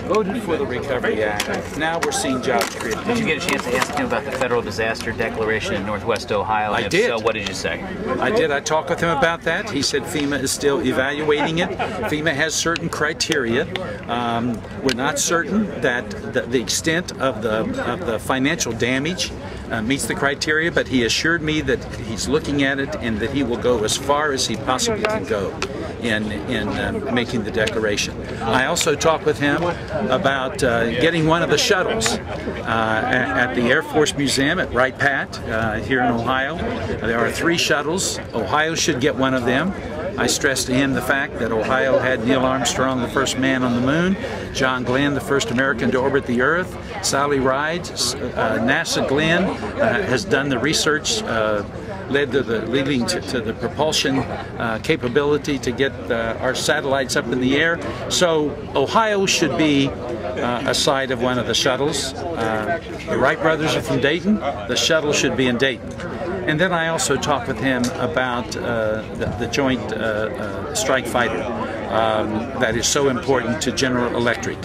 Voted for the Recovery Act. Now we're seeing jobs created. Did you get a chance to ask him about the federal disaster declaration in Northwest Ohio? I did. So, what did you say? I did. I talked with him about that. He said FEMA is still evaluating it. FEMA has certain criteria. We're not certain that the extent of the financial damage meets the criteria, but he assured me that he's looking at it and that he will go as far as he possibly can go in making the declaration. I also talked with him about getting one of the shuttles at the Air Force Museum at Wright-Patt here in Ohio. There are 3 shuttles. Ohio should get one of them. I stressed to him the fact that Ohio had Neil Armstrong, the first man on the moon, John Glenn, the first American to orbit the Earth, Sally Ride, NASA Glenn has done the research leading to the propulsion capability to get our satellites up in the air. So Ohio should be a site of one of the shuttles. The Wright brothers are from Dayton. The shuttle should be in Dayton. And then I also talked with him about the joint strike fighter that is so important to General Electric.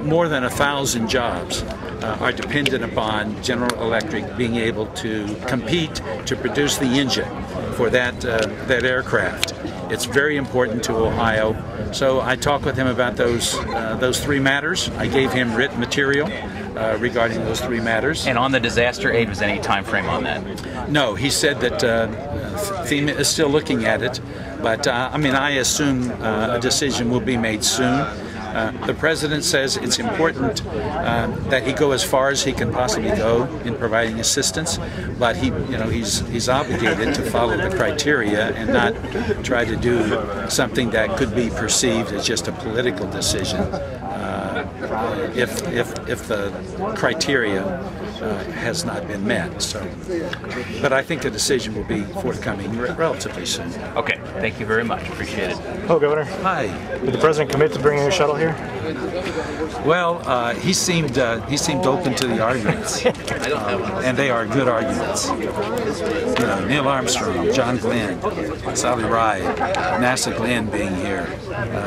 More than 1,000 jobs are dependent upon General Electric being able to compete to produce the engine for that aircraft. It's very important to Ohio. So I talked with him about those 3 matters. I gave him written material regarding those 3 matters. And on the disaster aid, was any time frame on that? No, he said that FEMA is still looking at it, but I mean, I assume a decision will be made soon. The president says it's important that he go as far as he can possibly go in providing assistance, but he's obligated to follow the criteria and not try to do something that could be perceived as just a political decision if the criteria has not been met. So, but I think the decision will be forthcoming relatively soon. Okay, thank you very much. Appreciate it. Hello, Governor. Hi. Did the president commit to bringing a shuttle here? Well, he seemed open to the arguments, and they are good arguments. You know, Neil Armstrong, John Glenn, Sally Ride, NASA Glenn being here,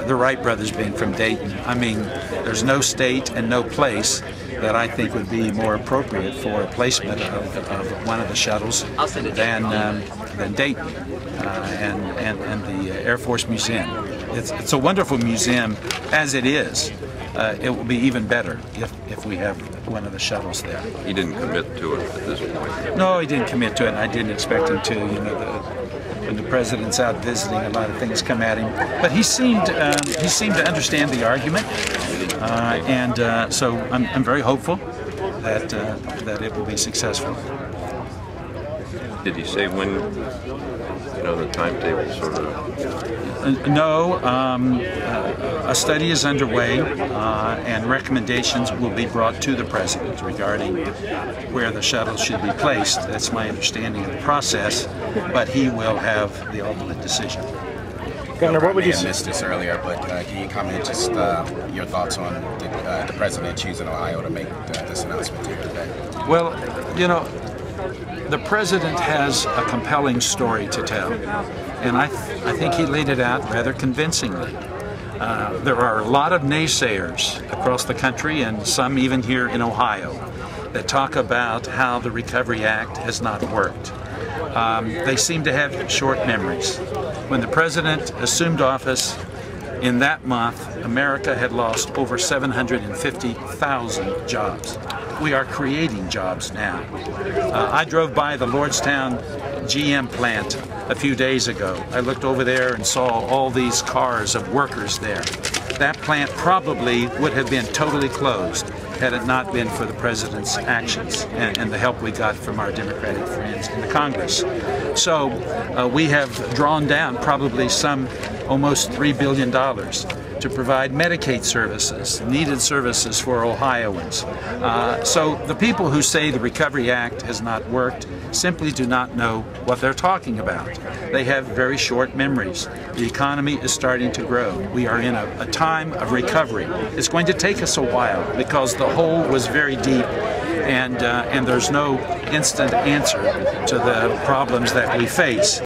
the Wright brothers being from Dayton. I mean, there's no state and no place that I think would be more appropriate for placement of one of the shuttles than Dayton and the Air Force Museum. It's a wonderful museum as it is. It will be even better if we have one of the shuttles there. He didn't commit to it at this point. No, he didn't commit to it, and I didn't expect him to. You know, when the president's out visiting, a lot of things come at him. But he seemed to understand the argument, and so I'm very hopeful that it will be successful. Did he say when? You know, the timetable sort of. No, a study is underway, and recommendations will be brought to the president regarding where the shuttle should be placed. That's my understanding of the process, but he will have the ultimate decision. Governor, what would you say? I missed this earlier, but can you comment just your thoughts on the president choosing Ohio to make this announcement here today? Well, you know, the president has a compelling story to tell, and I think he laid it out rather convincingly. There are a lot of naysayers across the country, and some even here in Ohio, that talk about how the Recovery Act has not worked. They seem to have short memories. When the president assumed office, in that month, America had lost over 750,000 jobs. We are creating jobs now. I drove by the Lordstown GM plant a few days ago. I looked over there and saw all these cars of workers there. That plant probably would have been totally closed had it not been for the president's actions and the help we got from our Democratic friends in the Congress. So we have drawn down probably some almost $3 billion to provide Medicaid services, needed services for Ohioans. So the people who say the Recovery Act has not worked simply do not know what they're talking about. They have very short memories. The economy is starting to grow. We are in a time of recovery. It's going to take us a while because the hole was very deep, and there's no instant answer to the problems that we face.